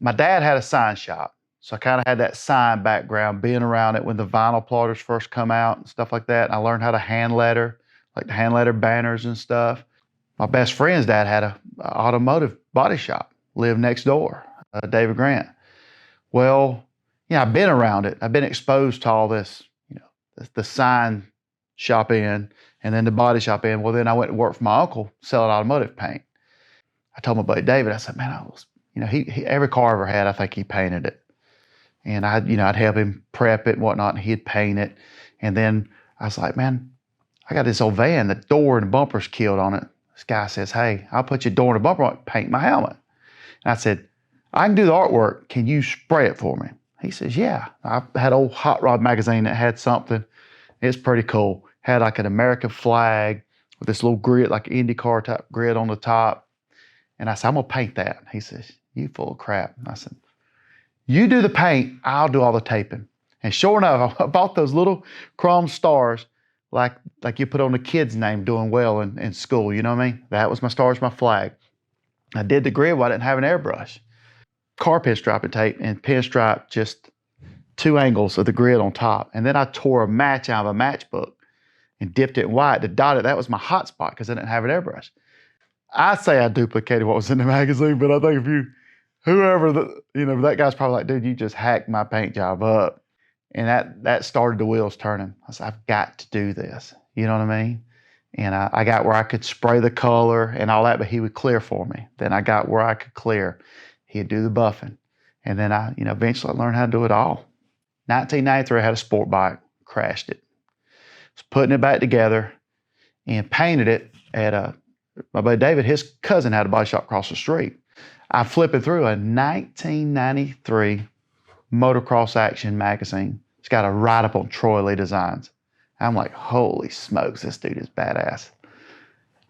my dad had a sign shop. So I kind of had that sign background, being around it when the vinyl plotters first come out and stuff like that. And I learned how to hand letter, like the hand letter banners and stuff. My best friend's dad had a automotive body shop, lived next door, David Grant. Well, I've been around it. I've been exposed to all this, the sign shop end and then the body shop end. Well, then I went to work for my uncle selling automotive paint. I told my buddy David, I said, man, he every car I ever had, I think he painted it. And I'd help him prep it and whatnot, and he'd paint it. And then I was like, man, I got this old van, the door and the bumper's killed on it. This guy says, hey, I'll put your door and the bumper on it, paint my helmet. And I said, I can do the artwork. Can you spray it for me? He says, yeah. I had an old Hot Rod magazine that had something. It's pretty cool. Had like an American flag with this little grid, like an IndyCar type grid on the top. And I said, I'm going to paint that. He says, you full of crap. And I said, you do the paint, I'll do all the taping. And sure enough, I bought those little chrome stars like you put on a kid's name doing well in school, you know what I mean? That was my stars, my flag. I did the grid while I didn't have an airbrush. Car pinstriping tape and pinstripe just 2 angles of the grid on top. And then I tore a match out of a matchbook and dipped it in white to dot it. That was my hot spot because I didn't have an airbrush. I say I duplicated what was in the magazine, but I think that guy's probably like, dude, you just hacked my paint job up. And that started the wheels turning. I said, I've got to do this. You know what I mean? And I got where I could spray the color and all that, but he would clear for me. Then I got where I could clear. He'd do the buffing. And then I eventually learned how to do it all. 1993, I had a sport bike, crashed it. Was putting it back together and painted it at my buddy David, his cousin had a body shop across the street. I flipping through a 1993 Motocross Action magazine. It's got a write-up on Troy Lee Designs. I'm like, holy smokes, this dude is badass.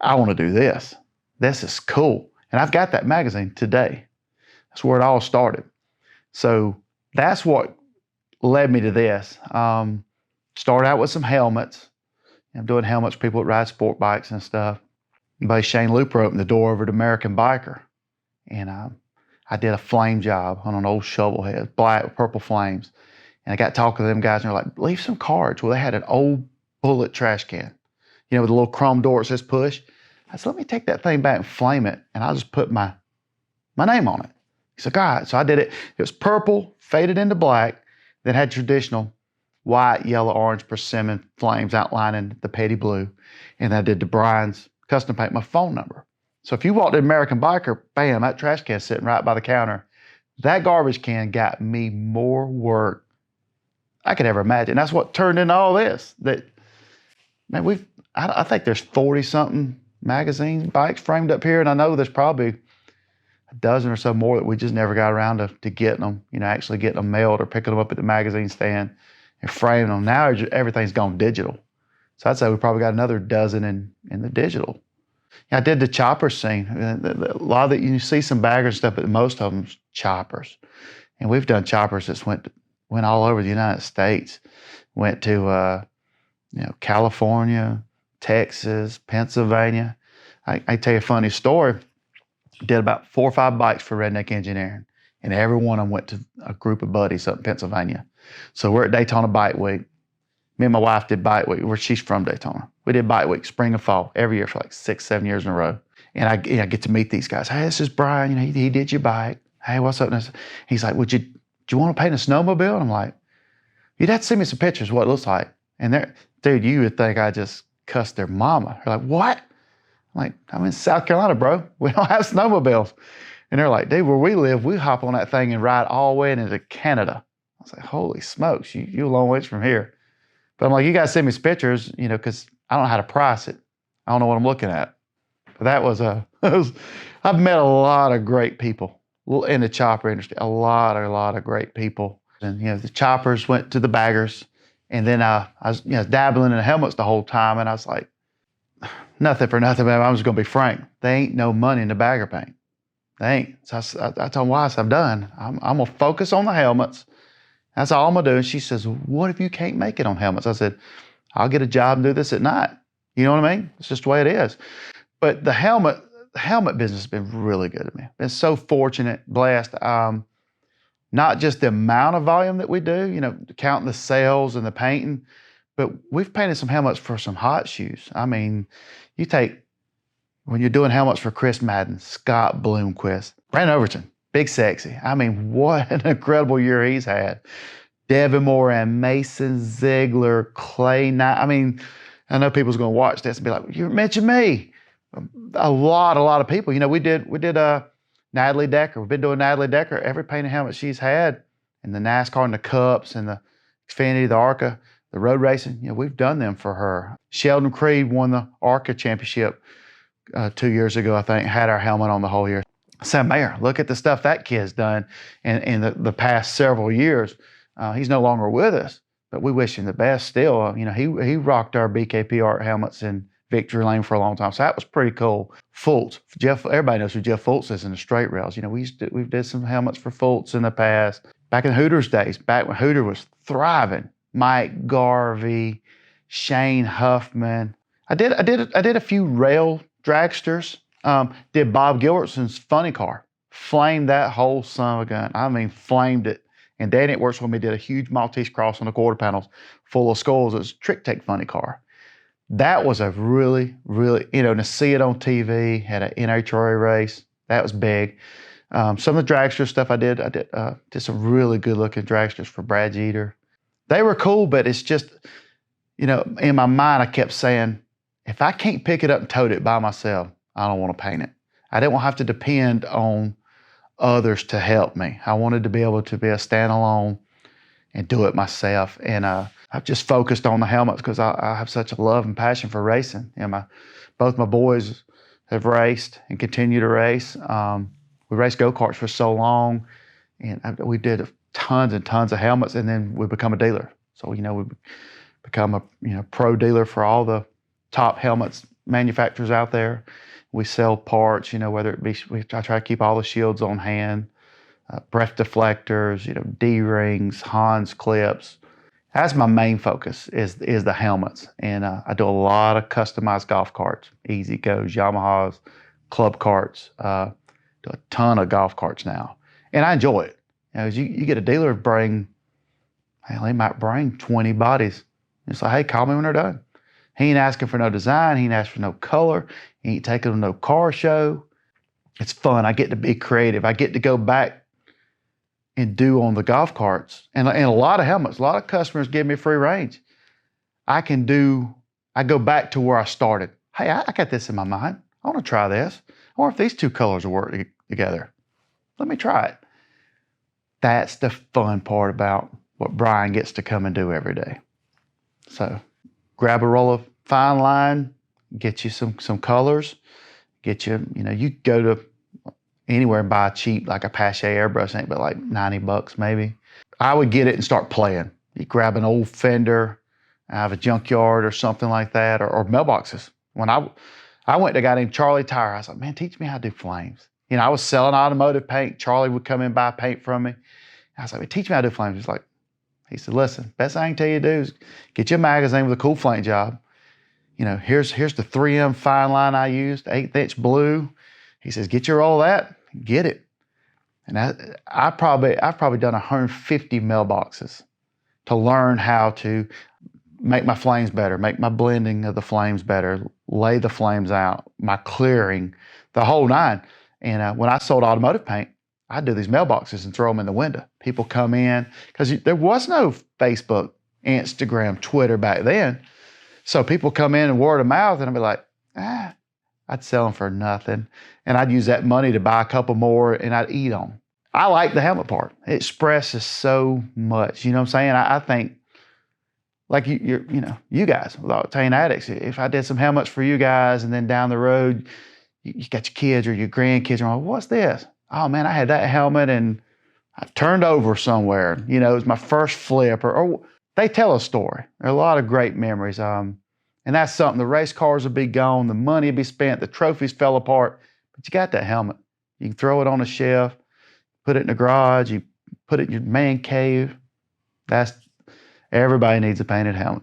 I want to do this. This is cool. And I've got that magazine today. That's where it all started. So that's what led me to this. Started out with some helmets. I'm doing helmets for people that ride sport bikes and stuff. My buddy Shane Looper opened the door over to American Biker. And I did a flame job on an old shovel head, black with purple flames. And I got talking to them guys, and they're like, leave some cards. Well, they had an old bullet trash can, with a little chrome door that says push. I said, let me take that thing back and flame it, and I'll just put my name on it. He's like, all right. So I did it. It was purple, faded into black, then had traditional white, yellow, orange persimmon flames outlining the petty blue. And I did the Brian's custom paint, my phone number. So if you walked in American Biker, bam, that trash can sitting right by the counter. That garbage can got me more work I could ever imagine. That's what turned into all this. I think there's 40-something magazine bikes framed up here, and I know there's probably a dozen or so more that we just never got around to getting them, actually getting them mailed or picking them up at the magazine stand and framing them. Now everything's gone digital. So I'd say we probably got another dozen in the digital. I did the chopper scene. A lot of it, you see some baggers stuff, but most of them's choppers. And we've done choppers that's went all over the United States. Went to California, Texas, Pennsylvania. I tell you a funny story. Did about 4 or 5 bikes for Redneck Engineering, and every one of them went to a group of buddies up in Pennsylvania. So we're at Daytona Bike Week. Me and my wife did Bike Week, where she's from Daytona. We did Bike Week, spring and fall, every year for like 6, 7 years in a row. And I get to meet these guys. Hey, this is Brian. He did your bike. Hey, what's up? And he's like, do you want to paint a snowmobile? And I'm like, you'd have to send me some pictures of what it looks like. And dude, you would think I just cussed their mama. They're like, what? I'm like, I'm in South Carolina, bro. We don't have snowmobiles. And they're like, dude, where we live, we hop on that thing and ride all the way into Canada. I was like, holy smokes, you're a long ways from here. But I'm like, you guys send me some pictures, because I don't know how to price it. I don't know what I'm looking at. But that was I've met a lot of great people in the chopper industry, a lot of great people. And, the choppers went to the baggers. And then I was, dabbling in the helmets the whole time. And I was like, nothing for nothing, man. I'm just going to be frank. There ain't no money in the bagger paint. They ain't. So I told my wife, I'm done. I'm going to focus on the helmets. That's all I'm going to do. And she says, what if you can't make it on helmets? I said, I'll get a job and do this at night. You know what I mean? It's just the way it is. The helmet business has been really good to me. Been so fortunate, blessed. not just the amount of volume that we do, counting the sales and the painting, but we've painted some helmets for some hot shoes. I mean, when you're doing helmets for Chris Madden, Scott Bloomquist, Brandon Overton, Big Sexy. I mean, what an incredible year he's had. Devon Morgan, Mason Ziegler, Clay Knight. I mean, I know people's going to watch this and be like, you mentioned me. A lot of people. We did Natalie Decker. We've been doing Natalie Decker. Every painted helmet she's had, and the NASCAR and the Cups and the Xfinity, the ARCA, the road racing, we've done them for her. Sheldon Creed won the ARCA championship 2 years ago, I think, had our helmet on the whole year. Sam Mayer, look at the stuff that kid's done in the past several years. He's no longer with us, but we wish him the best still. He rocked our BKP Art helmets in Victory Lane for a long time, so that was pretty cool. Fultz, Jeff, everybody knows who Jeff Fultz is in the straight rails. We've did some helmets for Fultz in the past. Back in Hooters days, back when Hooter was thriving, Mike Garvey, Shane Huffman. I did a few rail dragsters. Did Bob Gilbertson's funny car. Flamed that whole son of a gun. I mean, flamed it. And Danny at Works with me did a huge Maltese cross on the quarter panels full of skulls. It was a trick take funny car. That was a really, to see it on TV, had an NHRA race. That was big. Some of the dragster stuff I did some really good looking dragsters for Brad Jeter. They were cool, but it's just, in my mind, I kept saying, if I can't pick it up and tote it by myself, I don't want to paint it. I didn't want to have to depend on others to help me. I wanted to be able to be a standalone and do it myself. And I've just focused on the helmets because I have such a love and passion for racing. Both my boys have raced and continue to race. We raced go-karts for so long, and we did tons and tons of helmets, and then we become a dealer. So, we become a pro dealer for all the top helmets manufacturers out there. We sell parts, whether it be, I try to keep all the shields on hand, breath deflectors, D-rings, Hans clips. That's my main focus is the helmets. And I do a lot of customized golf carts, Easy Goes, Yamahas, club carts, do a ton of golf carts now. And I enjoy it. You get a dealer they might bring 20 bodies. It's like, hey, call me when they're done. He ain't asking for no design. He ain't asking for no color. He ain't taking them to no car show. It's fun. I get to be creative. I get to go back and do on the golf carts. And a lot of helmets, a lot of customers give me free range. I go back to where I started. Hey, I got this in my mind. I want to try this. I wonder if these two colors will work together. Let me try it. That's the fun part about what Brian gets to come and do every day. So grab a roll of fine line, get you some colors, get you, you go to anywhere and buy cheap, like a Pache airbrush, ain't but like $90 maybe. I would get it and start playing. You grab an old Fender out of a junkyard or something like that, or mailboxes. When I went to a guy named Charlie Tire, I was like, man, teach me how to do flames. I was selling automotive paint. Charlie would come in and buy paint from me. I was like, man, teach me how to do flames. He said, listen, best thing I can tell you to do is get you a magazine with a cool flame job. Here's the 3M fine line I used, 1/8 blue. He says, get your roll of that, get it. And I've probably done 150 mailboxes to learn how to make my flames better, make my blending of the flames better, lay the flames out, my clearing, the whole nine. And when I sold automotive paint, I'd do these mailboxes and throw them in the window. People come in, because there was no Facebook, Instagram, Twitter back then. So people come in and word of mouth, and I'd be like, I'd sell them for nothing. And I'd use that money to buy a couple more, and I'd eat them. I like the helmet part. It expresses so much. You know what I'm saying? I think, like you guys with Octane Addicts, if I did some helmets for you guys, and then down the road, you got your kids or your grandkids, and like, what's this? Oh man, I had that helmet and I turned over somewhere. It was my first flip, or they tell a story. There are a lot of great memories. And that's something. The race cars will be gone, the money will be spent, the trophies fell apart, but you got that helmet. You can throw it on a shelf, put it in the garage, you put it in your man cave. Everybody needs a painted helmet.